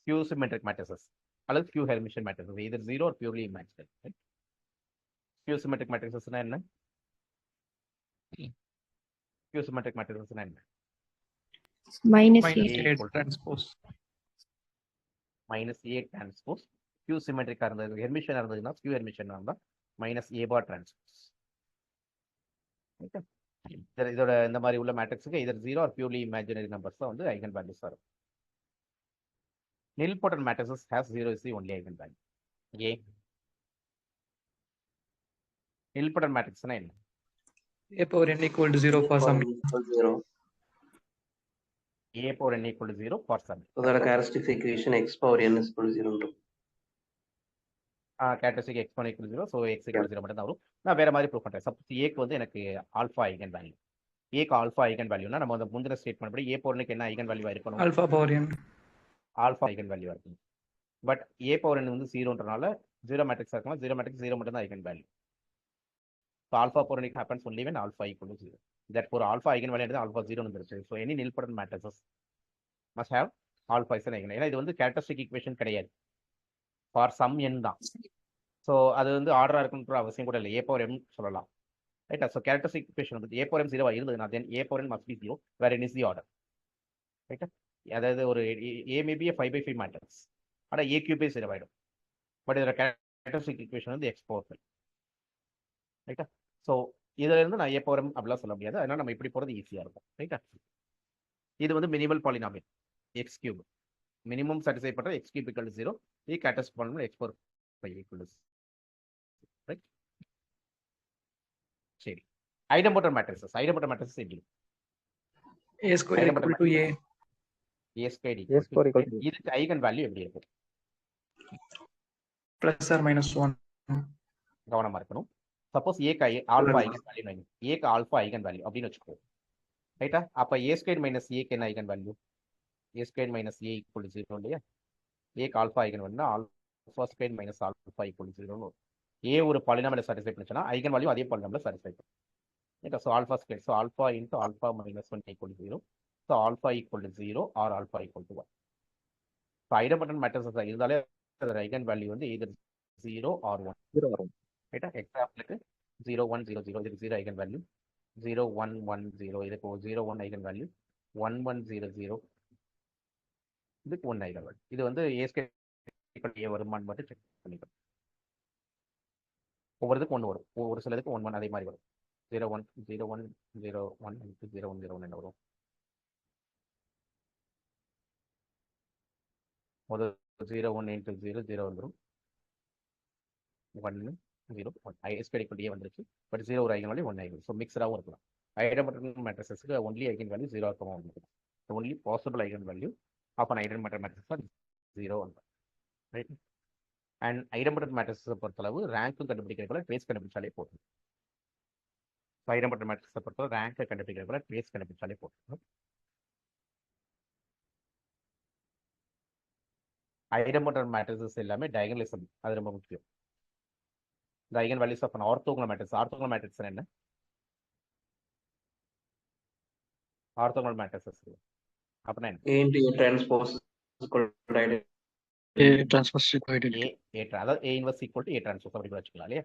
few symmetric matrices அல்லது few Hermitian matrices, either 0 or purely imaginary. Right? Few symmetric matrices என்ன? Few symmetric matrices என்ன? minus minus A 8 equal to transpose. minus A transpose. Few symmetric இருந்தது, Hermitian இருந்ததுன்னா few Hermitian இருந்தா minus A bar transpose. Okay? இதோட இந்த மாதிரி உள்ள மேட்ரிக்ஸுக்கு either 0 or purely imaginary numbers தான் வந்து ஐகன் வேல்யூஸ் வரும். Nilpotent matrices has 0 is the only eigen value. A. Nilpotent matrix என்ன? A power n equal to 0 for some. equal to 0. A power n equal to 0 for some. So that characteristic equation x power n is equal to 0. Characteristic x power equal to 0, so x equal to 0 மட்டும் தான் வரும். நான் வேற மாதிரி prove பண்றேன். Suppose A க்கு வந்து எனக்கு ஆல்பா ஐகன் வேல்யூ. A க்கு ஆல்பா ஐகன் வேல்யூனா நம்ம அந்த முந்தின ஸ்டேட்மென்ட் படி A பவருக்கு என்ன ஐகன் வேல்யூ இருக்கணும்? Alpha power n. Alpha eigen value இருக்கும். பட் A பவர் n வந்து 0ன்றனால 0 மேட்ரிக்ஸ் இருக்கலாம். 0 மேட்ரிக்ஸ் 0 மட்டும் தான் eigen value. So alpha power n happens only when alpha equal to 0. Therefore alpha eigen value is alpha 0 னு வந்துருச்சு. So any nilpotent matrices must have alpha as an eigen. ஏன்னா இது வந்து characteristic equation கிடையாது. For some n தான். So அது வந்து ஆர்டரா இருக்குன்ற அவசியம் கூட இல்லை. A power m சொல்லலாம். ரைட்டா? So characteristic equation வந்து A power m 0 இருந்ததுன்னா then A power n must be 0 where n is the order. ரைட்டா? அதாவது ஒரு A may be a 5/5 matrix. ஆனா A cube 0 ஆயிடும். பட் இதோட characteristic equation வந்து x power 5. ரைட்டா? ஸோ இதுல இருந்து நான் A power m அப்படிலாம் சொல்ல முடியாது. அதனால நம்ம இப்படி போறது ஈஸியா இருக்கும். ரைட்டா? இது வந்து minimal polynomial x cube. Minimum satisfy பண்ற எக்ஸ் கியூப் ஈக்குவல் டு 0. இது கேட்டஸ்ட் polynomial x power 5 equal to 0. Right? சரி. Idempotent matrices. ஐடெம்பட்டர் மேட்ரிசஸ் எப்படி? A square equal to A. A square A square equal to இதுக்கு eigen value எப்படி இருக்கும்? Plus or minus 1. கவனமா இருக்கணும். சப்போஸ் ஏக்கு ஆல்பா ஐகன் வேல்யூ, ஏக்கு ஆல்பா ஐகன் வேல்யூ அப்படின்னு வச்சுக்கோ. ரைட்டா? அப்ப A ஸ்கொயர் மைனஸ் ஏக்கு என்ன eigen value? A square minus A equal to 0 இல்லையா? ஏக்கு ஆல்பா ஐகன் வேல்யூனா alpha square minus alpha equal to 0. A ஒரு பாலினாமியலை சாட்டிஸ்ஃபை பண்ணுச்சுன்னா ஐகன் வேல்யூ அதே பாலினாமியலை சாட்டிஸ்ஃபை பண்ணும். ரைட்டா? So alpha square, so alpha into alpha minus 1 equal to 0. So alpha equal to 0 R alpha equal to 1. So idempotent matrices இருந்தாலே அதோட eigen value வந்து either 0 ஆர் 1. 0 வரும். ரைட்டா? எக்ஸாம்பிளுக்கு 0 1 0 0 இதுக்கு 0 ஐகன் வேல்யூ, 0 1 1 0 இதுக்கு 0 1 ஐகன் வேல்யூ, 1 1 0 0 இதுக்கு 1 ஐகன் வேல்யூ. இது வந்து A ஸ்கொயர் A வருமானு மட்டும் செக் பண்ணிக்கணும். ஒவ்வொருத்துக்கும் 1 வரும், ஒரு சிலதுக்கு 1 1 அதே மாதிரி வரும். 0 1 0 1 0 1 0 1 0 1 என்ன வரும்? முதல் 0 1 into 0 0 வந்துடும். 1 0 1 A square equal to A வந்துருச்சு. பட் 0 ஒரு ஐகன் வேல்யூ 1 ஐகன். ஸோ மிக்சடாகவும் இருக்கலாம். ஐடெம்பட்டன்ட் மேட்ரிசஸ்க்கு ஒன்லி ஐகன் வேல்யூ 0 இருக்கும். Only possible eigen value of an idempotent matrix தான் 0 1. ரைட்? அண்ட் ஐடெம்பட்டன்ட் மேட்ரிக்ஸை பொறுத்தளவு ரேங்க்கும் கண்டுபிடிக்கிறதுல ட்ரேஸ் கண்டுபிடிச்சாலே போதும். ஐடெம்பட்டன்ட் மேட்ரிக்ஸை பொறுத்தளவு ரேங்கை கண்டுபிடிக்கிறதுல ட்ரேஸ் கண்டுபிடிச்சாலே போதும். ஐடெம்பட்டன்ட் மேட்ரிசஸ் எல்லாமே டயகனலிசம், அது ரொம்ப முக்கியம். The eigenvalues of an orthogonal matrix. Orthogonal matrix என்ன? Orthogonal matrices அப்படின்னா என்ன? A into A transpose is equal to identity. A transpose equal to identity. அதாவது A inverse equal to A transpose அப்படி வச்சுக்கலாம் இல்லையா?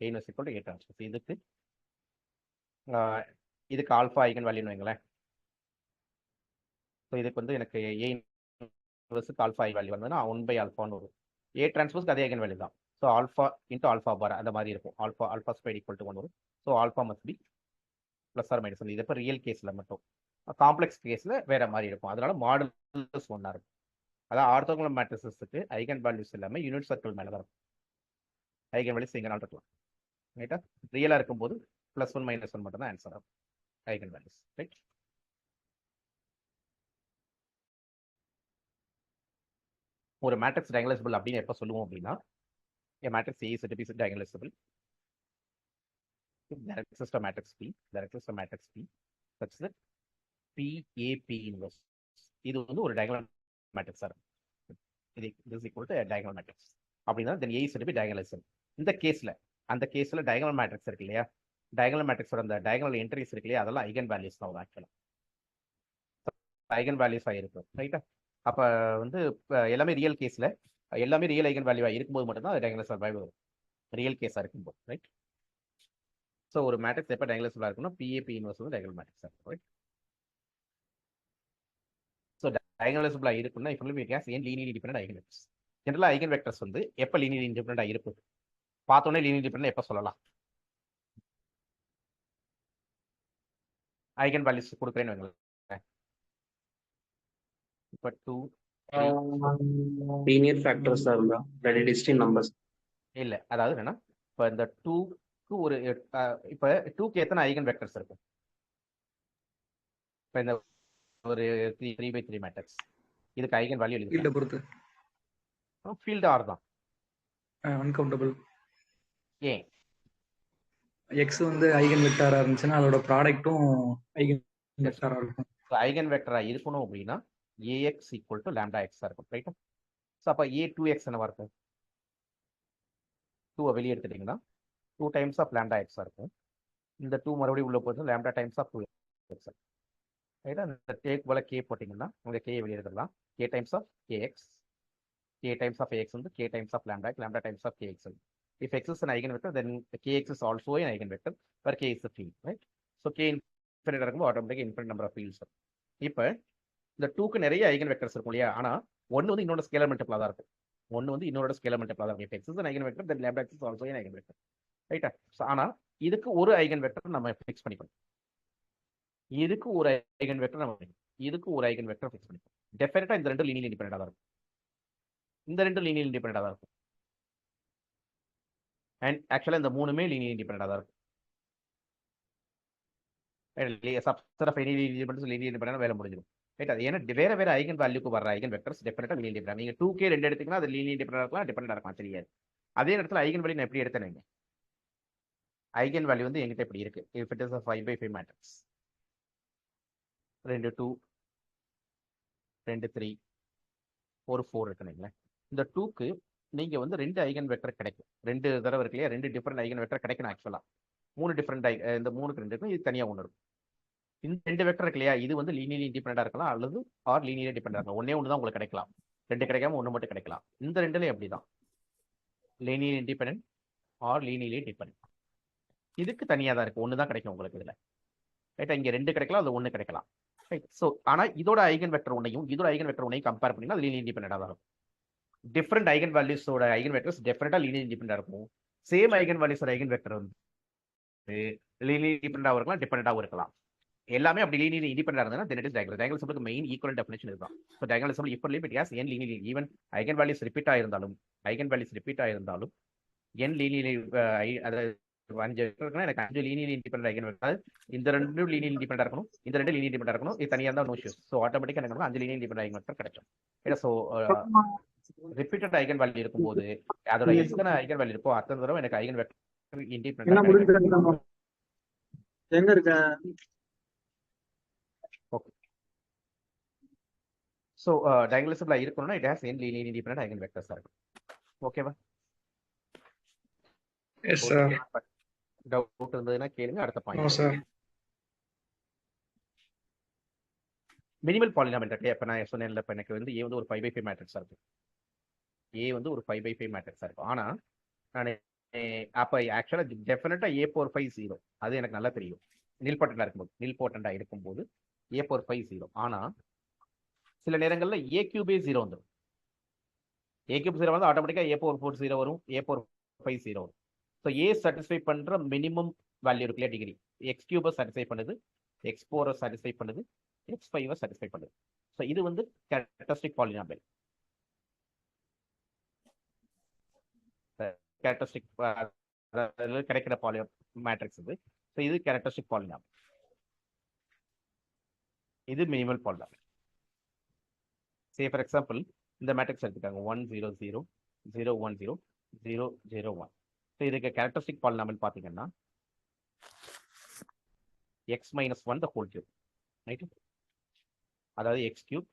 A inverse equal to A transpose. இதுக்கு alpha eigen வேல்யூன்னு வைங்களேன். ஸோ இதுக்கு வந்து எனக்கு A இன்வர்ஸுக்கு ஆல்பா ஐகன் வேல்யூ வந்ததுன்னா 1/ஆல்பான்னு வரும். A டிரான்ஸ்போஸ்க்கு அதே ஐகன் வேல்யூ தான். So alpha into alpha bar அந்த மாதிரி இருக்கும். ஆல்ஃபா ஸ்கொயர் ஈக்குவல் டு 1 வரும். So alpha must be plus or minus. இது இப்போ ரியல் கேஸில் மட்டும். காம்ப்ளெக்ஸ் கேஸில் வேற மாதிரி இருக்கும். அதனால மாடுலஸ் 1 இருக்கும். அதாவது ஆர்த்தோகனல் மேட்ரிசஸ்க்கு ஐகன் வேல்யூஸ் எல்லாமே யூனிட் சர்க்கிள் மேலே தான் இருக்கும். ஐகன் வேல்யூஸ் எங்கனாலும் இருக்கலாம். ரைட்டா? ரியலாக இருக்கும்போது +1 -1 மட்டும் தான் ஆன்சர் ஆகும் ஐகன் வேல்யூஸ். ரைட்? ஒரு மேட்ரிக்ஸ் டயகனலைசபிள் அப்படின்னு எப்போ சொல்லுவோம் அப்படின்னா, a matrix A is said to be diagonalizable if there exists a matrix P, such that P inverse இது வந்து ஒரு diagonal matrix ஆ இருக்கும். இது is equal to a diagonal matrix அப்படின்னா then A is said to be diagonalizable. இந்த கேஸ்ல அந்த கேஸ்ல diagonal matrix இருக்கு இல்லையா, diagonal matrix ஓட அந்த diagonal entries இருக்கு இல்லையா, அதெல்லாம் ஐகன் வேல்யூஸ் தான் ஆக்சுவலா ஐகன் வேல்யூஸ் ஆயிருக்கும். ரைட்டா? அப்போ வந்து எல்லாமே ரியல் கேஸில் எல்லாமே ரியல் ஐகன் வேல்யூவாக இருக்கும்போது மட்டும்தான் அது டயகனல் சர்வைவ் வரும், ரியல் கேஸாக இருக்கும்போது, ரைட்? ஸோ ஒரு மேட்ரிக்ஸ் எப்போ டயகனல் இருக்குன்னா PAP இன்வர்ஸ் வந்து டயகனல் மேட்ரிக்ஸ் இருக்கும், ரைட்? ஸோ டயகனலைசபிளாக இருக்குன்னா இப்போ we can say linear independent eigen vectors. ஜெனரலாக ஐகன் வெக்டர்ஸ் வந்து எப்போ லீனியர் இண்டிபெண்டண்டாக இருக்கும்? பார்த்தோன்னே லீனியர் இண்டிபெண்டன்ட் எப்போ சொல்லலாம்? ஐகன் வேல்யூஸ் கொடுக்குறேன்னு வைங்களேன். இப்போ 2 லீனியர் ஃபேக்டர்ஸ் தான் இருந்தா இல்லாட்டி டிஸ்டிங் நம்பர்ஸ். இல்லை, அதாவது என்னன்னா இப்போ இந்த 2க்கு ஒரு இப்போ 2க்கு எத்தனை ஐகன் வெக்டர்ஸ் இருக்கும்? இப்போ இந்த ஒரு 3x3 மேட்ரிக்ஸ் இதுக்கு ஐகன் வேல்யூ ஃபீல்டை எழுதி பொறுத்து ஃபீல்டு ஆர் தான். அன்கவுண்டபிள். ஏன்? எக்ஸ் வந்து ஐகன் வெக்டாரா இருந்துச்சுன்னா அதோட ப்ராடக்ட்டும் ஐகன் வெக்டாரா இருக்கும். ஐகன் வெக்டரா இருக்கணும் அப்படின்னா AX ஈக்குவல் டு லாம்டா எக்ஸா இருக்கும், ரைட்டா? ஸோ அப்போ A2x என்னவா இருக்கும்? 2 வெளியே எடுத்துட்டீங்கன்னா 2 டைம்ஸ் ஆஃப் லாம்டா எக்ஸா இருக்கும். இந்த 2 மறுபடியும் உள்ள போச்சு லாம்டா டைம்ஸ் ஆஃப் 2x, ரைட்டா? இந்த டேக் போல கே போட்டிங்கன்னா உங்க கே வெளியே எடுத்துடலாம். K times of KX, K times of AX வந்து K times of lambda, lambda times of KX. If X is an eigenvector, then Kx is also an eigenvector, where K is the field, right? So K infinite இருக்கும்போது ஆட்டோமேட்டிக்காக infinite number of fields இருக்கும். இப்போ இந்த 2க்கு நிறைய eigen vectors இருக்கும் இல்லையா? ஆனால் ஒன்று வந்து இன்னொரு ஸ்கேலர் மல்டிபிளாக தான் இருக்கும், ஒன்று வந்து இன்னொரு ஸ்கேலர் மல்டிபிளாக தான் இருக்கும். X is an eigenvector, then lambda x is also an eigenvector, ரைட்டா? ஆனால் இதுக்கு ஒரு ஐகன் வெக்டர் நம்ம ஃபிக்ஸ் பண்ணிக்கணும், இதுக்கு ஒரு ஐகன் வெக்டர் நம்ம இதுக்கு ஒரு ஐகன் வெக்டர் ஃபிக்ஸ் பண்ணிக்கணும். டெஃபினட்டாக இந்த ரெண்டு லீனியர் இண்டிபெண்டண்டாக தான் இருக்கும், இந்த ரெண்டு லீனியர் இண்டிபெண்டண்டாக தான் இருக்கும். அண்ட் ஆக்சுவலாக இந்த மூணுமே லீனியர் இண்டிபெண்டண்டாக தான் இருக்கும். Subset of any linear independence linear independent வேலை முடிஞ்சிடும், ரைட்? அது ஏன்னா வேற வேற ஐகன் வேல்யூக்கு வர ஐகன் வெக்டர்ஸ் டெஃபினட்டாக லீனியர் இண்டிபெண்டன்ட். நீங்கள் 2K 2 எடுத்தீங்கன்னா அது லீனியர் இண்டிபெண்டன்ட் இருக்கலாம், டிபெண்டன்ட் இருக்கலாம், தெரியாது. அதே நேரத்தில் ஐகன் வேல்யூ நான் எப்படி எடுத்தேன்? ஐகன் வேல்யூ வந்து எங்கிட்ட எப்படி இருக்கு? If it is a 5x5 matrix, 2 2 2 3 ஒரு 4 இருக்குங்களா? இந்த 2க்கு நீங்க வந்து 2 ஐகன் வெக்டர் கிடைக்கும், 2 தடவை இருக்கு இல்லையா? 2 டிஃபரெண்ட் ஐகன் வெக்டர் கிடைக்கணும். ஆக்சுவலா 3 டிஃபரெண்ட் இந்த 3க்கு 2 இருக்கும், இது தனியா ஒன்று இருக்கும். இந்த 2 வெக்டர் இருக்கு இல்லையா? இது வந்து லீனியர் இண்டிபெண்டா இருக்கலாம் அல்லது ஆர் லீனியர் டிபெண்டா இருக்கலாம். ஒன்னே ஒன்று தான் உங்களுக்கு கிடைக்கலாம், 2 கிடைக்காம 1 மட்டும் கிடைக்கலாம். இந்த 2ல எப்படிதான் linear independent or linearly dependent. இதுக்கு தனியா தான் இருக்கு, ஒன்று தான் கிடைக்கும் உங்களுக்கு இதுல, ரைட்டா? இங்க 2 கிடைக்கலாம், அது 1 கிடைக்கலாம், ரைட்? ஸோ ஆனா இதோட ஐகன் வெக்டர் ஒன்னையும் இதோட ஐகன் வெக்டர் ஒன்னையும் கம்பேர் பண்ணீங்கன்னா அது லீனியர் இண்டிபெண்டா தான் இருக்கும். டிஃபரெண்ட் ஐகன் வேல்யூஸோட ஐகன் வெக்டர்ஸ் டெஃபினட்டா லீனியர் இண்டிபெண்டா இருக்கும். சேம் ஐகன் வேல்யூஸோட ஐகன் வெக்டர் வந்து லீனியர் இண்டிபெண்டா இருக்கலாம், டிபெண்டண்டாவும் இருக்கலாம். எல்லாமே அப்படி லீனியர் இண்டிபெண்டா இருந்தா then it is diagonal. Diagonal சிம்பிளுக்கு மெயின் ஈக்குவல் டெஃபினிஷன் இதுதான். ஸோ டயகனல் சிம்பிள் இப்போ limit as n linear, even eigen values repeat ஆயிருந்தாலும் n லீனியர், அதாவது 5 இருக்குன்னா எனக்கு 5 லீனியர் இண்டிபெண்டன்ட் ஐகன் வெக்டர், இந்த 2 லீனியர் இண்டிபெண்டா இருக்கணும், இந்த 2 லீனியர் இண்டிபெண்டா இருக்கணும், இது தனியா இருந்தா நோ இஷ்யூஸ். ஸோ ஆட்டோமேட்டிக்கா எனக்கு 5 லீனியர் இண்டிபெண்டன்ட் ஐகன் வெக்டர் கிடைக்கும். ஸோ ரிப்பீட்டட் ஐகன் வேல்யூ இருக்கும்போது அதோட எத்தனை ஐகன் வேல்யூ இருக்கோ அத்தனை தடவை எனக்கு ஐகன் வெக்டர் இண்டிபெண்டன்ட். எங்க இருக்க? ஓகே. ஸோ டயகனலைசபிளா இருக்கணும்னா it has n linear independent eigen vectors இருக்கும். ஓகேவா? Yes sir. டவுட் இருந்ததுன்னா கேளுங்க. அடுத்த no point, sir. Minimal polynomial இருக்கு. இப்போ நான் சொன்னேன்ல, இப்போ எனக்கு வந்து A வந்து ஒரு 5x5 மேட்ரிக்ஸா இருக்கும், A வந்து ஒரு 5x5 மேட்ரிக்ஸா இருக்கும். ஆனா நான் அப்போ ஆக்சுவலாக டெஃபினட்டா A power 5 0, அது எனக்கு நல்லா தெரியும். நில்போட்டண்டா இருக்கும்போது A power 5 0. ஆனா சில நேரங்கள்ல A cube 0 வந்துடும். A cube 0 வந்து ஆட்டோமேட்டிக்கா A power 4 0 வரும், A power 5 0 வரும். ஸோ A சாட்டிஸ்ஃபை பண்ற மினிமம் வேல்யூ இருக்குல்லையா டிகிரி, X கியூபை சாட்டிஸ்ஃபை பண்ணுது, X போரை சாட்டிஸ்ஃபை பண்ணுது, X5 சாட்டிஸ்ஃபை பண்ணுது. ஸோ இது வந்து கேரக்டரிஸ்டிக் பாலினாமியல். கேரக்டரிஸ்டிக் கிடைக்கிற மேட்ரிக்ஸ் இது. ஸோ இது கேரக்டரிஸ்டிக் பாலினாமியல், இது minimal polynomial. Say for example இந்த மேட்ரிக்ஸ் எடுத்துக்காங்க 1 0 0 0 1 0 0 0 1. ஸோ இதுக்கு கேரக்டரிஸ்டிக் பாலினாமியல் பார்த்தீங்கன்னா x minus 1 the whole cube, right? அதாவது x cube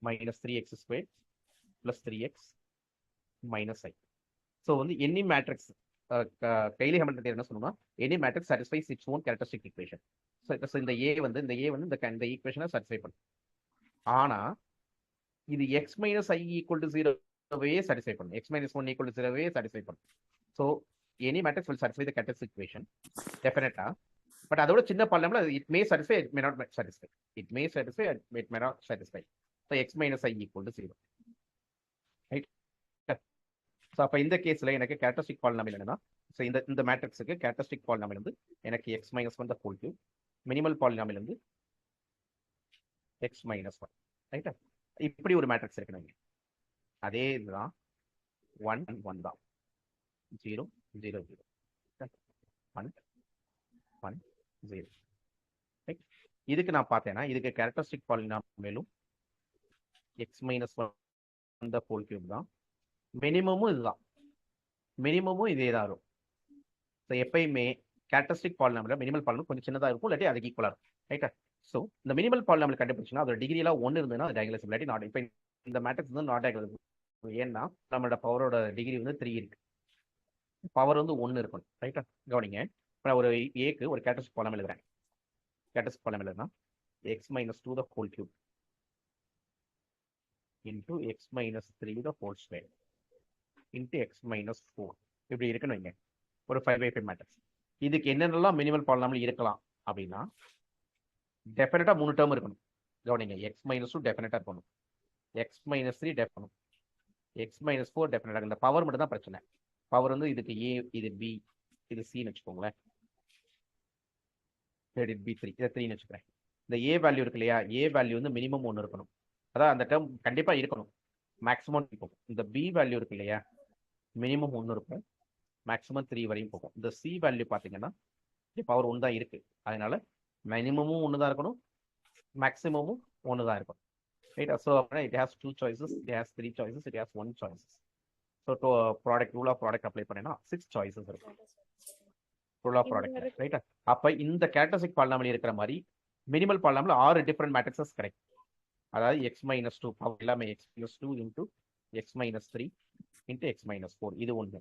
minus 3x squared plus 3x minus I. So வந்து any matrix Cayley Hamilton என்ன சொல்லணும்னா any matrix satisfies its own characteristic equation. So இந்த A வந்து இந்த ஈக்குவேஷனை satisfy பண்ணும். ஆனா இது x minus I equal to ஜீரோவே சாட்டிஸ்ஃபை பண்ணும், x minus one equal to ஜீரோவே சாட்டிஸ்ஃபை பண்ணும். So any matrix will satisfy the characteristic equation definitely. But அதோட சின்ன polynomial it may satisfy, it may not satisfy, it may satisfy, it may not satisfy. So X minus I equal to zero, right. So அப்போ இந்த கேஸில் எனக்கு characteristic polynomial என்னன்னா, so இந்த மேட்ரிக்ஸுக்கு characteristic polynomial வந்து எனக்கு X minus one the whole cube, minimal polynomial வந்து எக்ஸ் மைனஸ் ஒன், ரைட்டா. இப்படி ஒரு மேட்ரிக்ஸ் இருக்கு நீங்க, அதே இதுதான் 1 1 தான், 0 0 0 1 1 0, ரைட். இதுக்கு நான் பார்த்தேன்னா இதுக்கு கேரக்டரிஸ்டிக் பாலினாமியலும் x minus one the whole cube தான், மினிமமும் இதுதான், மினிமமும் இதே தான் இருக்கும். ஸோ எப்பயுமே கேரக்டரிஸ்டிக் பாலினாமியல் மினிமல் பாலினாமியல் கொஞ்சம் சின்னதாக இருக்கும், இல்லாட்டி அதுக்கு ஈக்குவலாக இருக்கும், ரைட்டா. ஸோ இந்த மினிமல் பாலினாமியல் கண்டுபிடிச்சுன்னா அதோட டிகிரிலாம் 1 இருந்ததுன்னா அது டயகனலைசபிள், இல்லாட்டி நாட். இப்போ இந்த மேட்ரிக்ஸ் வந்து நாட் டயகனலைசபிள். ஏன்னா நம்மளோட பவரோட டிகிரி வந்து 3 இருக்கு, பவர் வந்து 1 இருக்கணும், ரைட்டா. கவனிங்க, இப்போ ஒரு ஏக்கு ஒரு கேரக்டரிஸ்டிக் பாலினாமியல் எழுதுறேன். கேரக்டரிஸ்டிக் பாலினாமியல் எழுதுனா X minus 2 the whole cube into X minus 3 the whole square into X minus 4 இப்படி இருக்குன்னு வைங்க, ஒரு 5/5 மேட்ரிக்ஸ். இதுக்கு என்னென்னலாம் மினிமல் பாலினாமியல் இருக்கலாம் அப்படின்னா டெஃபினட்டா 3 டேர்ம் இருக்கணும். கவனிங்க, எக்ஸ் மைனஸ் 2 டெஃபினட்டா இருக்கணும், X minus 3 definite, X minus 4 டெஃபினட்டா. இந்த பவர் மட்டும் தான் பிரச்சனை. பவர் வந்து இதுக்கு ஏ, இது பி, இது சின்னு வச்சுக்கோங்களேன், பி 3, இதை 3ன்னு வச்சுக்கிறேன். இந்த ஏ வேல்யூ இருக்கு இல்லையா, ஏ வேல்யூ வந்து மினிமம் 1 இருக்கணும், அதான் அந்த டேர்ம் கண்டிப்பா இருக்கணும், மேக்ஸிமம் இருக்கும். இந்த பி வேல்யூ இருக்கு இல்லையா, மினிமம் 1 இருக்கும், மேக்ஸிமம் 3 வரையும் போகும். இந்த சி வேல்யூ பார்த்தீங்கன்னா பவர் 1 தான் இருக்கு, அதனால மினிமமும் 1 தான் இருக்கணும், மேக்ஸிமமும் 1 தான் இருக்கும், right. So it has 2 choices, it has 3 choices, it has 1 choices. So product rule of product apply பண்ணேன்னா 6 சாய்ஸஸ் இருக்கும் ரூல் ஆஃப் ப்ராடக்ட், ரைட்டா. அப்போ இந்த கேரக்டரிஸ்டிக் பாலினாமியல் இருக்கிற மாதிரி மினிமல் பாலினாமியல் 6 டிஃப்ரெண்ட் மேட்ரிக்ஸஸ் கிடைக்கும். அதாவது எக்ஸ் மைனஸ் 2 பவர் எல்லாமே X minus 2 into X minus 3 into X minus 4, இது ஒன்று.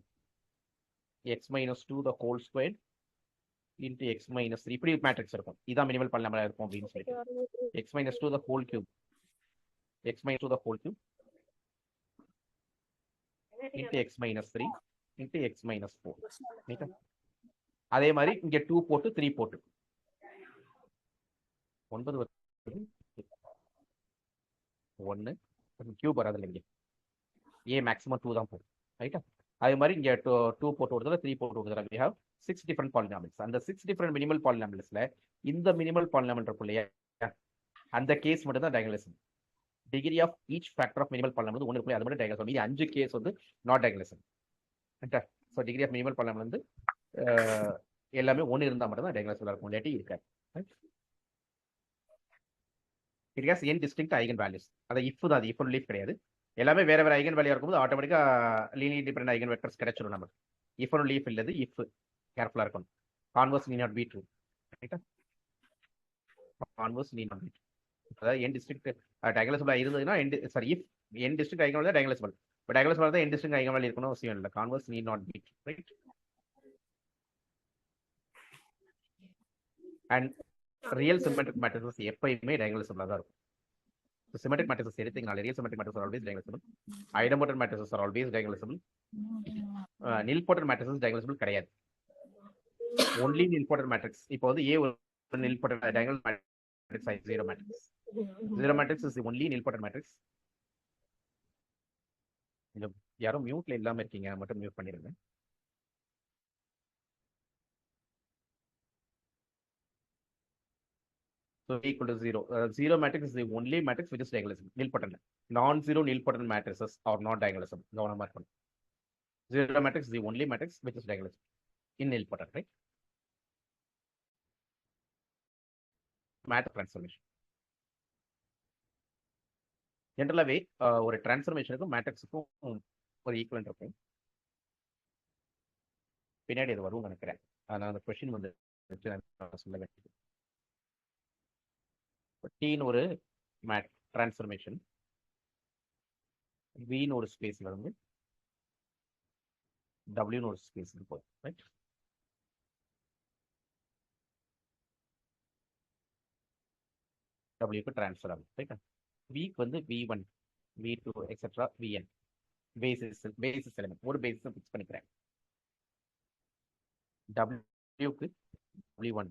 X minus 2 the whole square into X minus 3, இப்படி மேட்ரிக்ஸ் இருக்கும். இதான் மினிமல் பாலினாமியல் இருக்கும் அப்படின்னு சொல்லிட்டு எக்ஸ் மைனஸ் 2 த ஹோல் கியூப், எக்ஸ் மைனஸ் 2 த whole cube into X minus 3 into X minus 4, ரைட்டா. அதே மாதிரி இங்க 2 போட்டு 3 போட்டு 9 1 கியூப் வராது இல்லைங்க, ஏ மேக்ஸிமம் 2 தான் போகும், ரைட்டா. அதே மாதிரி இங்க 2 போட்டு விடுறதுல 3 போட்டு விடுறதுல we have 6 different polynomials. அந்த 6 different minimal polynomialsல இந்த மினிமல் பாலினாமியல் இருக்கும் இல்லையா, அந்த கேஸ் மட்டும் தான் diagonalizable. Degree of each factor of minimal polynomial வந்து 1 இருக்கும், அது மட்டும் டயகனலைசபிள். மீதி 5 கேஸ் வந்து நாட் டயகனலைசபிள், ரைட்டா. So degree of minimal polynomial வந்து எல்லாமே 1 இருந்தால் மட்டும் தான் டயகனலைசபிள் இருக்கும், இல்லாட்டி இருக்காது. It has n distinct eigen values. அது இஃப் தான், அது இஃப் லீஃப் கிடையாது. எல்லாமே வேற வேற ஐகன் வேல்யூ இருக்கும்போது ஆட்டோமேட்டிக்கா லீனியர் டிபெண்டன்ட் ஐகன் வெக்டர்ஸ் கிடைச்சிடும் நமக்கு. இஃப் ஒன் லீஃப் இல்லது, இஃப் கேர்ஃபுல்லா இருக்கணும். Converse need not be true, ரைட்டா. Converse need not be true. அதாவது n டிஸ்ட்ரிக்ட் டயகனலைசபிளா இருந்ததுன்னா if n distinct eigen value diagonalizable, but டயகனலைசபிளா தான் n டிஸ்ட்ரிக்ட் ஐகன் வேல்யூ இருக்கணும் அவசியம் இல்லை. கான்வர்ஸ் நீட் நாட் பி ட்ரூ, ரைட். அண்ட் ரியல் சிமெட்ரிக் மேட்ரிக்ஸ் எப்பயுமே டயகனலைசபிளா தான் இருக்கும். So symmetric matrices எடுத்தீங்கனால real symmetric matrices are always diagnosable. Idempotent matrices are always diagnosable. Nilpotent matrices diagnosable கிடையாது. Only nilpotent matrix. இப்போ வந்து A ஒரு nilpotent diagonal matrix size 0 matrix. 0 matrix is the only nilpotent matrix. யாரும் மியூட்ல இல்லாம இருக்கீங்க, மட்டும் mute பண்ணிருங்க. So equal to 0. 0 matrix is the only matrix which is diagonalizable, nilpotent. Non-zero nilpotent matrices are not diagonalizable. 0 matrix is the only matrix which is diagonalizable in nilpotent, right? Matrix transformation. Generally, ஒரு டிரான்ஸ்ஃபர்மேஷனுக்கும் மேட்ரிக்ஸுக்கும் ஒரு equivalent இருக்கும். பின்னாடி இது வரும்னு நினைக்கிறேன். ஆனால் அந்த question வந்து சொல்ல வேண்டியது. டீன்னு ஒரு டிரான்ஸ்ஃபர்மேஷன், வின்னு ஒரு ஸ்பேஸ்ல இருந்து டபிள்யூன்னு ஒரு ஸ்பேஸ்க்கு போகுது, ரைட். டபிள்யூக்கு டிரான்ஸ்ஃபர் ஆகும், ரைட்டா. விக்கு வந்து V1 v2 etcetera vn basis element ஒரு பேசிஸ் ஃபிக்ஸ் பண்ணிக்கிறேன். w-க்கு w1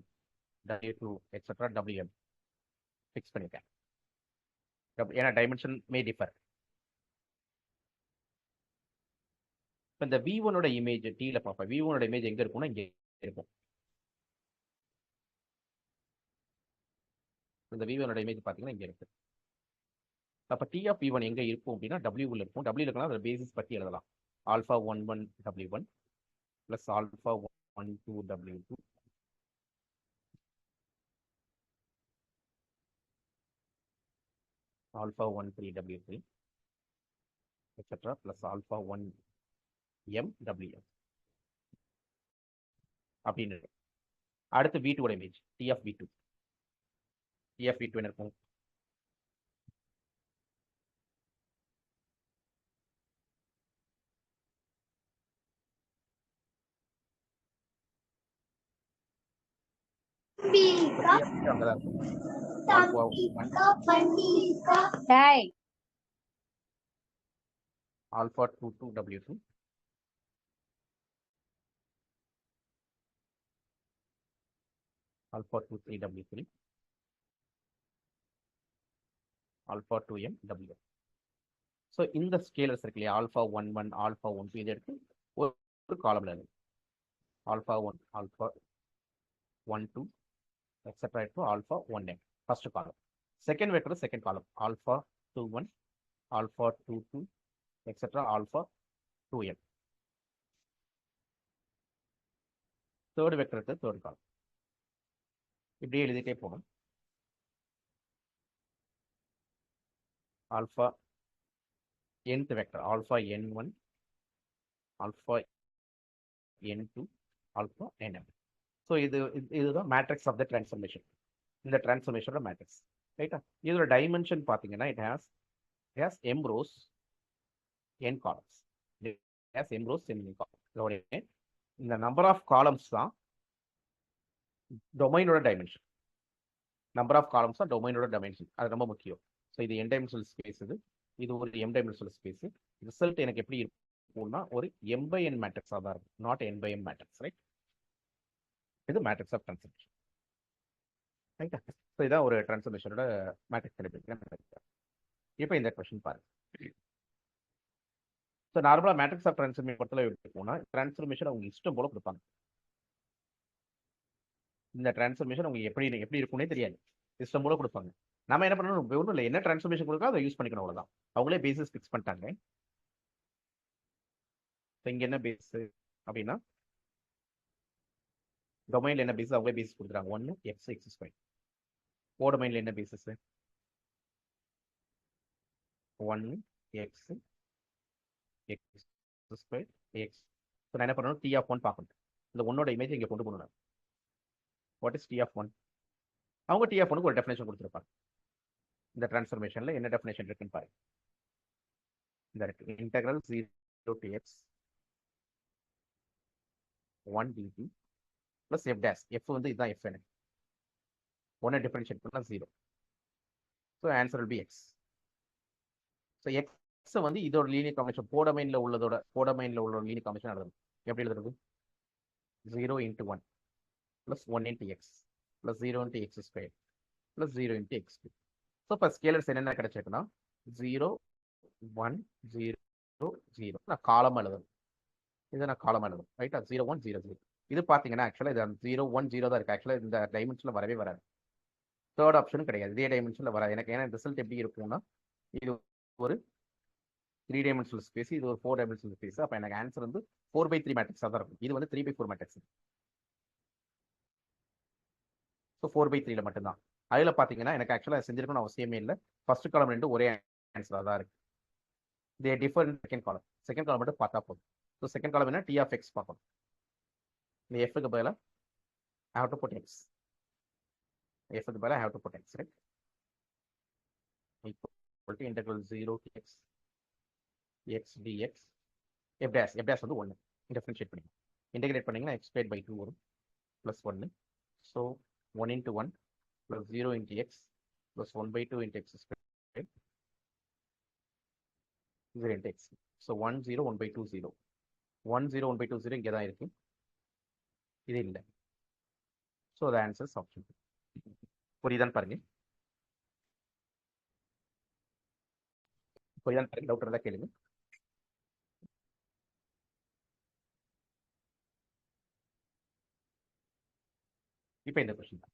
w2 etcetera wm fix பண்ணிருக்கேன். ஏன்னா டைமென்ஷன் மே டிஃபர். இப்போ இந்த v1ஓட இமேஜ் டீல பார்ப்பேன். v1ஓட இமேஜ் எங்க இருக்கும்னா இங்க இருக்கும். இந்த v1ஓட இமேஜ் பார்த்தீங்கன்னா இங்க இருக்கு. அப்ப t of v1 எங்க இருக்கும் அப்படின்னா w உள்ள இருக்கும். w இருக்குன்னா அதோட பேசிஸ் பத்தி எழுதலாம். Alpha 11 w1 plus alpha 12 w2 alpha 13 w3 etcetera plus alpha 1 m wm அப்படின்னு. அடுத்து v2 ஓட இமேஜ் t of v2 என்ன இருக்கும்? அங்கதான் இருக்கும். Alpha 1 alpha 22 w2 alpha 23 w3 alpha 2m w. So இந்த ஸ்கேலர்ஸ் இருக்கு இல்லையா, ஆல்பா 11 ஆல்பா 12 இதை எடுத்து ஒரு காலம்ல இருக்கு. Alpha 1 alpha 12 etcetera to alpha 1m first column. Second vector second column alpha 21 alpha 22 etcetera alpha 2m. Third வெக்டருக்கு தேர்ட் காலம். இப்படியே எழுதிட்டே போகணும். Alpha nth vector alpha n1 alpha n2 alpha nm. So இதுதான் மேட்ரிக்ஸ் ஆஃப் த டிரான்ஸ்ஃபர்மேஷன். இந்த டிரான்ஸ்ஃபர்மேஷனோட matrix ரைட்டா. இதோட dimension பார்த்தீங்கன்னா it has m rows n columns. It has m rows n columns. இந்த நம்பர் ஆஃப் காலம்ஸ் தான் டொமைனோட dimension. Number of columns தான் டொமைனோட dimension. அது ரொம்ப முக்கியம். ஸோ இது n டைமென்ஷனல் ஸ்பேஸ், இது ஒரு m டைமென்ஷனல் ஸ்பேஸ். ரிசல்ட் எனக்கு எப்படி இருக்கும்னா ஒரு m by n மேட்ரிக்ஸாக தான் இருக்கும், not n by m matrix. Right, இது மேட்ரிக்ஸ் ஆஃப் டிரான்ஸ்ஃபர்மேஷன். ரைட்டா. ஸோ இதான் ஒரு டிரான்ஸ்ஃபர்மேஷனோட மேட்ரிக்ஸ் கண்டுபிடிக்கிறேன். இப்போ இந்த கொஸ்டின் பாருங்க. ஸோ நார்மலாக மேட்ரிக்ஸ் ஆஃப் டிரான்ஸ்ஃபர்மேஷன் பொறுத்தவரை எப்படி போனால் டிரான்ஸ்ஃபர்மேஷன் அவங்க இஷ்டம் போல கொடுப்பாங்க. இந்த டிரான்ஸ்ஃபர்மேஷன் உங்களுக்கு எப்படி இருக்கும்னே தெரியாது, இஷ்டம் போல கொடுப்பாங்க. நம்ம என்ன பண்ணணும், ஒன்றும் இல்லை, என்ன டிரான்ஸ்ஃபர்மேஷன் கொடுக்கா அதை யூஸ் பண்ணிக்கணும், அவ்வளோதான். அவங்களே பேசிஸ் ஃபிக்ஸ் பண்ணிட்டாங்க. ஸோ இங்கே என்ன பேஸ் அப்படின்னா டொமைனில் என்ன பேஸ், அவங்களே பேசிஸ் கொடுக்குறாங்க. 1 x². ஓ டொமைனில் என்ன பேசிஸ் 1 x x². ஸோ நான் என்ன பண்ணணும், t(1) பார்க்கணும். இந்த 1ஓட இமேஜ் இங்கே கொண்டு போகணும். What is t(1)? அவங்க t(1)க்கு ஒரு டெஃபினேஷன் கொடுத்துருப்பாங்க. இந்த டிரான்ஸ்ஃபர்மேஷன்ல என்ன டெஃபினேஷன் இருக்குன்னு பாருங்க. இந்த இருக்கு, integral 0 to x 1 dt plus f dash. f வந்து இதுதான் f எனக்கு 1 டிஃபரன்ஷியேட் பண்ணா 0. So answer will be x. So x வந்து இதோட லீனியர் காம்பினேஷன் கோடமைன்ல உள்ள லீனியர் காம்பினேஷன் எழுதணும். எப்படி எழுதுறது? 0 into 1 plus 1 into x plus 0 into x² plus 0 into x2. So இப்போ ஸ்கேலர்ஸ் என்னென்ன கிடைச்சிருக்குன்னா 0 1 0 0 நான் காலம் எழுதணும். இதை நான் காலம் எழுதணும். ரைட்டா, 0 1 0 0. இது பார்த்தீங்கன்னா ஆக்சுவலாக இது 0 1 0 தான் இருக்குது. ஆக்சுவலாக இந்த டைமென்ஷனில் வரவே வராது. தேர்ட் ஆப்ஷனும் கிடையாது, இதே டைமென்ஷனில் வராது எனக்கு. ஏன்னா ரிசல்ட் எப்படி இருக்கும்னா இது ஒரு 3 டைமென்ஷனல் ஸ்பேஸ், இது ஒரு 4 டைமென்ஷனல் ஸ்பேஸ். அப்போ எனக்கு ஆன்சர் வந்து 4/3 மேட்ரிக்ஸாக தான் இருக்கும். இது வந்து 3/4 மேட்ரிக்ஸ். ஸோ 4/3 மட்டும்தான். அதில் பார்த்தீங்கன்னா எனக்கு ஆக்சுவலாக செஞ்சிருக்கணும் அவசியமே இல்லை. ஃபர்ஸ்ட் காலம் ரெண்டு ஒரே ஆன்சராக தான் இருக்கு. They differ in second column. Second column மட்டும் பார்த்தா போதும். ஸோ செகண்ட் காலம் என்ன, t of x பார்க்கணும். இந்த எஃப்க்கு பதிலாக I have to put x. எஃப்க்கு பதிலாக I have to put x, right? Equal to integral 0 to x x dx f dash வந்து 1 differentiate பண்ணி இன்டெகிரேட் பண்ணீங்கன்னா x²/2 வரும் plus 1. So 1 into 1 plus 0 into x plus 1/2 into x². 0 into x. So 1 0 1 by 2 0. 1 0 1 by 2 0 இங்கே தான் இருக்கு, இது இல்லை. So the answer is option 2. புரியுதான்னு பாருங்க. புரியுதான்னு பாருங்க, டவுட் இருந்தால் கேளுங்க. இப்போ இந்த கொஸ்டின் தான்.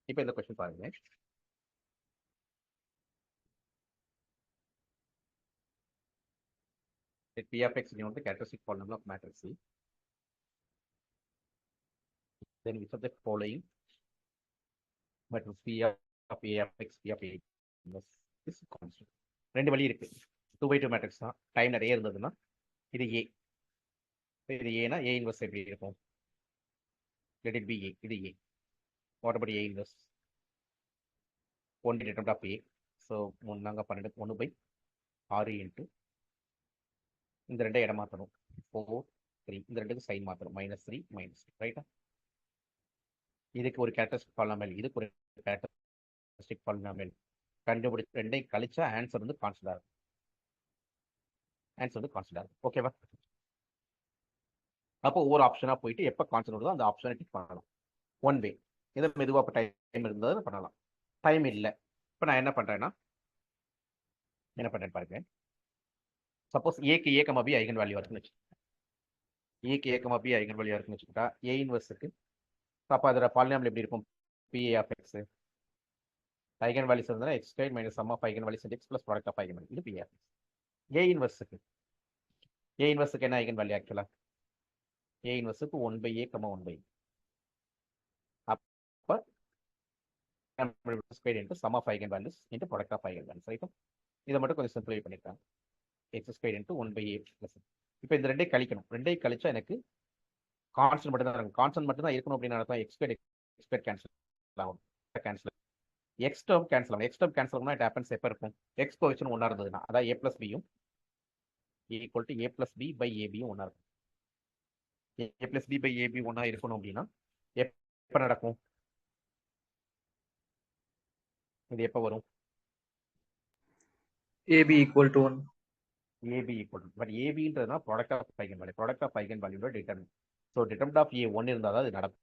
இப்போ இந்த கொஸ்டின் பாருங்க. Let P of x denote the characteristic polynomial of matrix C. Then which of the following matrix P of A of x, P of A is constant? ரெண்டு வழி இருக்கு. 2x2 மேட்ரிக்ஸ் தான். Time நிறைய இருந்ததுன்னா இது A. இது ஏனா A inverse எப்படி இருக்கும்? Let it be A. இது A. What about A inverse? 1 determinant of A. So 3 நாங்க 12 1 by 6 into இந்த ரெண்டை இடம் மாற்றணும். 4 3 இந்த ரெண்டுக்கு சைன் மாற்றணும். -3 -2 ரைட்டா? இதுக்கு ஒரு கேரக்டரிஸ்டிக் பாலினாமியல், இதுக்கு ஒரு கேரக்டரிஸ்டிக் பாலினாமியல் கண்டுபிடிச்சு ரெண்டையும் கழிச்சா ஆன்சர் வந்து கான்ஸ்டன்டா இருக்கும். ஆன்சர் வந்து கான்ஸ்டன்டா இருக்கும். ஓகேவா? அப்போ ஒவ்வொரு ஆப்ஷனா போயிட்டு எப்போ கான்ஸ்டன்ட் வருதோ அந்த ஆப்ஷனை டிக் பண்ணலாம். One way. இதை மெதுவாக இப்போ டைம் இருந்தது பண்ணலாம். டைம் இல்லை. இப்போ நான் என்ன பண்ணுறேன்னு பாருங்க. சப்போஸ் ஏக்கு A comma B eigen value இருக்குன்னு வச்சுக்கோங்க. ஏக்கு A comma B eigen value இருக்குன்னு வச்சுக்கிட்டா ஏ இன்வெர்ஸுக்கு அப்போ அதோட பாலினாமியல் எப்படி இருக்கும்? P A of X. Eigen values இருந்தால் X square minus sum of eigen values X plus product of eigen value. இது பிஏ ஆஃப் எக்ஸ். ஏ இன்வெர்ஸுக்கு என்ன ஐகன் வேல்யூ ஆக்சுவலாக? ஏ இன்வெர்ஸுக்கு 1 by a, 1 by a. அப்போ square into sum of eigen values into product of eigen values. ரைட்டா? இதை மட்டும் கொஞ்சம் சிம்பிளை பண்ணியிருக்காங்க. X square into 1 by a plus. இப்போ இந்த ரெண்டையும் கழிக்கணும். ரெண்டையும் கழிச்சா எனக்கு கான்ஸ்டன்ட் மட்டும் தான் இருக்கும். கான்ஸ்டன்ட் மட்டும் தான் இருக்கணும் அப்படின்னு அர்த்தம். எக்ஸ் ஸ்கொயர் கேன்சல் ஆகும். கேன்சல் எக்ஸ் டேர்ம் கேன்சல் ஆகும். எக்ஸ் டேர்ம் கேன்சல் ஆகும்னா இட் ஹேப்பன்ஸ் எப்போ இருக்கும்? எக்ஸ் கோஎஃபிஷியன்ட் ஒன்றா இருந்ததுன்னா, அதாவது a plus b யும் equal to a plus b by ab யும் ஒன்றா இருக்கும். a plus b by ab ஒன்றா இருக்கணும் அப்படின்னா எப்போ நடக்கும்? இது எப்போ வரும்? AB equal to 1. AB equal to, but ஏபின்றதுனா product of eigen value. Product of eigen வேல்யூட determinant. So determinant of A 1 இருந்தால் தான் இது நடக்கும்.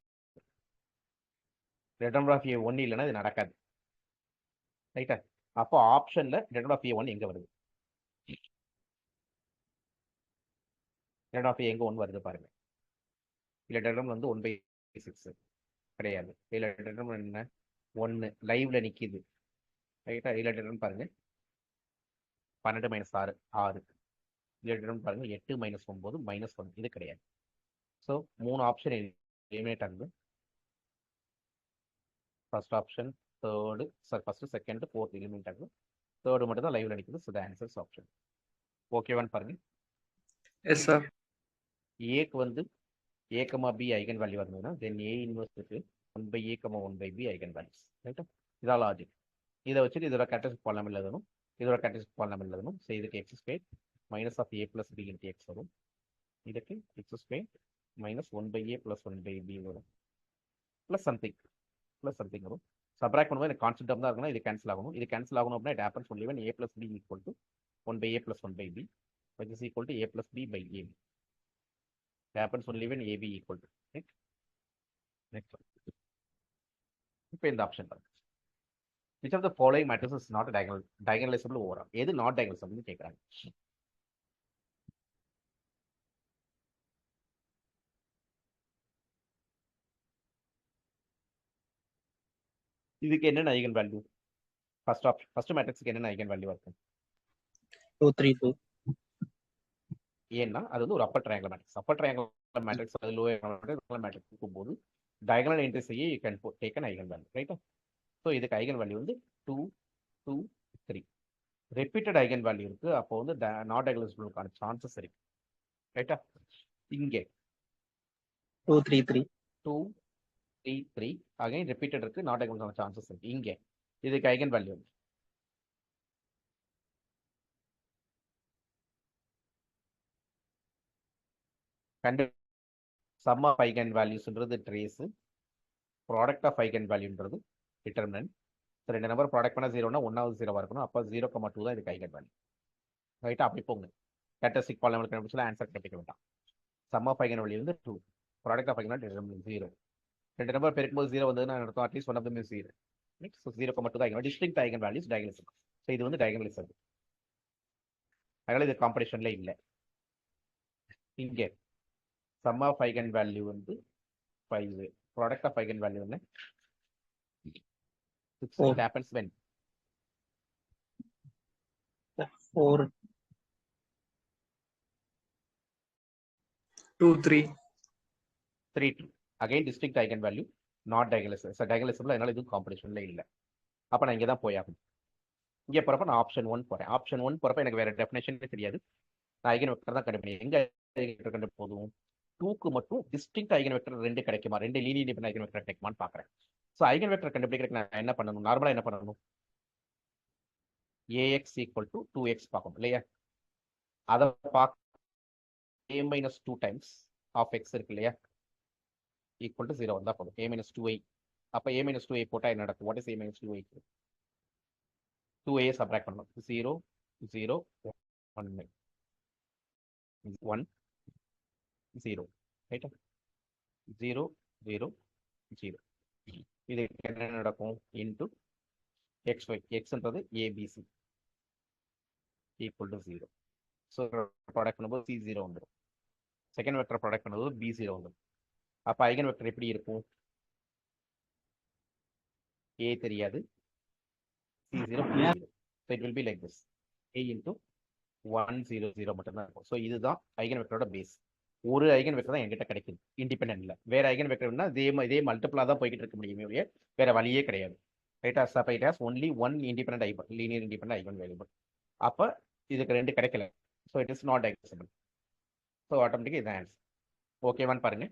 டிட்டர்மினன்ட் ஆஃப் ஏ 1 இல்லைன்னா இது நடக்காது. ரைட்டா? அப்போ ஆப்ஷன்ல டிட்டர்மினன்ட் ஆஃப் ஏ 1 எங்க வருது? டிட்டர்மினன்ட் ஆஃப் ஏ எங்க 1 வருது பாருங்க. இல்லை டிட்டர்மினன்ட் வந்து 1/6 கிடையாது. இல்லை டிட்டர்மினன்ட் என்ன? 1 லைவ்ல நிற்கிது. ரைட்டா? இல்லை டிட்டர்மினன்ட் பாருங்க 12 - 6 6. இல்லை பாருங்க 8 - 9 -1. இது கிடையாது. ஸோ 3 ஆப்ஷன் எலிமினேட் ஆகுது. First option, third, first second, fourth eliminate ஆகுது. தேர்டு மட்டும் தான் லைவ்ல நிற்குது. So the answers option. ஓகேவான்னு பாருங்க. Yes sir. ஏக்கு வந்து a, b ஐகன் வேல்யூ இருந்ததுன்னா தென் ஏ இன்வெர்ஸுக்கு 1 by a, 1 by b eigen values. ரைட்டா? இதான் லாஜிக். இதை வச்சுட்டு இதோட கேரக்டரிஸ்டிக் பாலினாமியல் எழுதணும். இதோட கேரக்டரிஸ்டிக் பாலினாமியல் எழுதணும். ஸோ இதுக்கு x square minus of a plus b into x வரும். இதுக்கு x square minus 1 by a plus 1 by b வரும். ப்ளஸ் சம்திங் வரும். சப்ராக்ட் பண்ணும்போது எனக்கு கான்ஸ்டன்ட் டேர்ம் தான் இருக்குன்னா இது கேன்சல் ஆகணும். இது கேன்சல் ஆகணும் அப்படின்னா it happens only when a plus b equal to 1 by a plus 1 by b which is equal to a plus b by ab. It happens only when ab equal to. Right? Next one. இப்போ இந்த option பாருங்க. Which of the following matrices is not a diagonalizable overall? எது not diagonalizable கேட்குறாங்க. இதுக்கு என்னென்ன eigen value? First மேட்ரிக்ஸ்க்கு என்னென்ன eigen value இருக்கும்? 2 3 2. ஏன்னா அது வந்து ஒரு upper triangle matrix. Upper triangle matrix அது லோயர் மேட்ரிக்ஸ் இருக்கும்போது டயகனல் என்ட்ரிஸையே you can take an eigen value. ரைட்டா? ஸோ இதுக்கு ஐகன் வேல்யூ வந்து 2 2 3. ரிப்பீட்டட் ஐகன் வேல்யூ இருக்கு. அப்போ வந்து நாட் டைகனலைசபிளுக்கான சான்சஸ் இருக்கு. ரைட்டா? இங்கே 2 3 3. 2 3 3 அகைன் ரிப்பீட்டட் இருக்கு. நாட் டைகனலைசபிளுக்கான சான்சஸ் இருக்கு. இங்கே இதுக்கு ஐகன் வேல்யூ கண்டு சம் ஆஃப் ஐகன் வேல்யூஸ்ன்றது ட்ரேஸ், ப்ராடக்ட் ஆஃப் ஐகன் வேல்யூன்றது டிட்டர்மினன்ட். ரெண்டு நம்பர் ப்ராடக்ட் பண்ணால் ஜீரோனா ஒன்றாவது ஜீரோவாக இருக்கணும். அப்போ 0,2 தான் இதுக்கு ஐகன் வேல்யூ. ரைட்டா? அப்படி போங்க. கேரக்டரிஸ்டிக் பாலினாமியல் கண்டுபிடிச்சா ஆன்சர் கண்டுபிடிக்க வேண்டாம். சம் ஆஃப் ஐகன் வேல்யூ வந்து 2, ப்ராடக்ட் ஆஃப் ஐகன் வேல்யூ 0. ரெண்டு நம்பர் பெருக்கும்போது 0 வந்ததுன்னா அர்த்தம் at least one of them is 0. So 0,2 தான் eigen. Distinct eigen values diagonalism. So இது வந்து டயகனலிசம். அதனால இது காம்படிஷன்ல இல்லை. இங்கே சம் ஆஃப் ஐகன் வேல்யூ வந்து 5, ப்ராடக்ட் ஆஃப் ஐகன் வேல்யூ என்ன? 6. Oh. It happens when 4 2 3 3 2. Again distinct eigen value, not diagonalism. So டயகனலிசம்ல அதனால இது காம்படிஷன்ல இல்லை. அப்போ நான் இங்கே தான் போயாகும். இங்கே போகிறப்ப நான் ஆப்ஷன் 1 போகிறேன். ஆப்ஷன் 1 போகிறப்ப எனக்கு வேற டெஃபினேஷனே தெரியாது. நான் ஐகன் வெக்டர் தான் கண்டுபிடிப்பேன். எங்க ஐகன் வெக்டர் கண்டு போதும் 2க்கு மட்டும் டிஸ்டிங்க்ட் ஐகன் வெக்டர் 2 கிடைக்குமா, 2 லீனியர் இண்டிபெண்டன்ட் ஐகன் வெக்டர் கிடைக்குமான்னு பார்க்குறேன். ஸோ ஐகன் வெக்டர் கண்டுபிடிக்கிறதுக்கு நான் என்ன பண்ணணும்? நார்மலாக என்ன பண்ணணும்? AX = 2x பார்க்கணும் இல்லையா? அதை பார்க்க a - 2 டைம்ஸ் ஆஃப் x இருக்கு இல்லையா, ஈக்குவல் டு 0 வந்தால் போதும். a - 2i. அப்போ a - 2i போட்டால் என்ன நடக்கும்? What is a - 2i? 2a subtract பண்ணணும். 0 0 1 1 0. ரைட்டா? 0 0 0. இது என்ன நடக்கும்? Into xy. எக்ஸ்ன்றது ABC equal to 0. So product பண்ணும்போது C0 வந்துடும். செகண்ட் வெக்டர் ப்ராடக்ட் பண்ணும்போது B0 வந்துடும். அப்போ ஐகன் வெக்டர் எப்படி இருக்கும்? A தெரியாது, C0 B0. So it will be like this. A × 1 0 0 மட்டும்தான் இருக்கும். ஸோ இதுதான் ஐகன் வெக்டரோட பேஸ். ஒரு ஐகன் வெக்டர் தான் என்கிட்ட கிடைக்குது இண்டிபெண்டன்ட்ல. வேற ஐகன் வெக்டர்னா இதே மல்டிபிளா தான் போய்கிட்டு இருக்க முடியுமே, வேற வழியே கிடையாது. ரைட்டா? அப்போ it has only one independent eigen, linear independent eigen variable. அப்போ இதுக்கு 2 கிடைக்கல. So it is not diagonalisable. So ஆட்டோமேட்டிக்காக இது ஆன்சர். ஓகேவான்னு பாருங்க.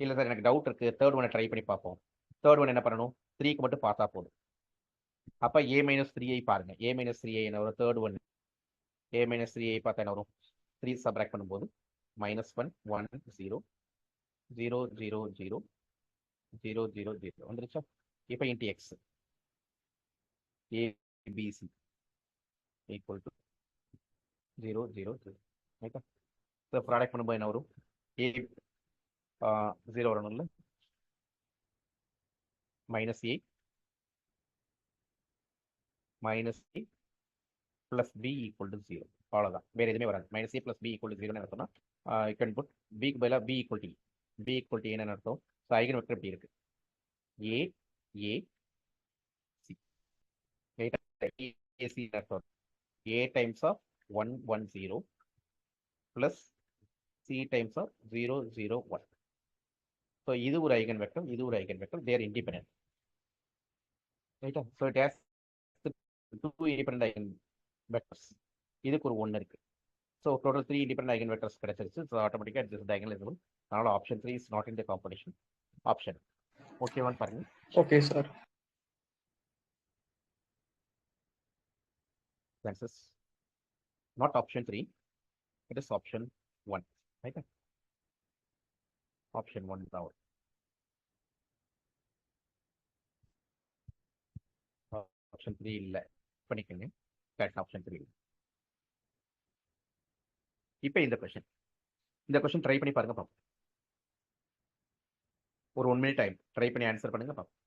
இல்லை சார் எனக்கு டவுட் இருக்கு, தேர்ட் ஒன்னை ட்ரை பண்ணி பார்ப்போம். தேர்ட் ஒன் என்ன பண்ணணும்? 3க்கு மட்டும் பார்த்தா போதும். அப்போ a - 3i பாருங்க. a - 3i என்ன வரும்? தேர்ட் ஒன் a - 3i பார்த்தா என்ன வரும்? 3 சப்ராக்ட் பண்ணும்போது -1 1 0 0 0 0 0 0 0 வந்துருச்சா? இப்போ into x ABC equal to 0 0 0. ரைட்டா? ஸோ ப்ராடக்ட் பண்ணும்போது என்ன வரும்? a 0 வரணும்ல, -a + b ஈக்குவல் டு 0. அவ்வளோதான், வேற எதுவுமே வராது. -a + b ஈக்குவல் டு 0 அர்த்தம்னா யூ கேன் புட் b க்கு பதிலாக b equal to e. b equal to என்னன்னு அர்த்தம்? ஸோ ஐகன் வெக்டர் எப்படி இருக்கு? a a c. ரைட்டா? ac அர்த்தம் a times of 1 1 0 + c times of 0 0 1. So இது ஒரு ஐகன் வெக்டர், இது ஒரு ஐகன் வெக்டர். They're independent. ரைட்டா? So it has 2 independent eigen vectors. இதுக்கு ஒரு 1 இருக்கு. So total 3 independent eigen vectors கிடைச்சிருச்சு. ஸோ ஆட்டோமேட்டிக்காக திஸ் டயகனலிசபிள். அதனால option 3 is not in the competition. Option ஓகேவான்னு பாருங்க. Okay sir. This is not option 3, it is option 1. Right? Option 1 is out. Option 3 இல்ல பண்ணிக்கங்க. கரெக்ட். ஆப்ஷன் 3. இப்போ இந்த question try பண்ணி பாருங்க பாப்போம். ஒரு 1 minute டைம் ட்ரை பண்ணி ஆன்சர் பண்ணுங்க பாப்போம்.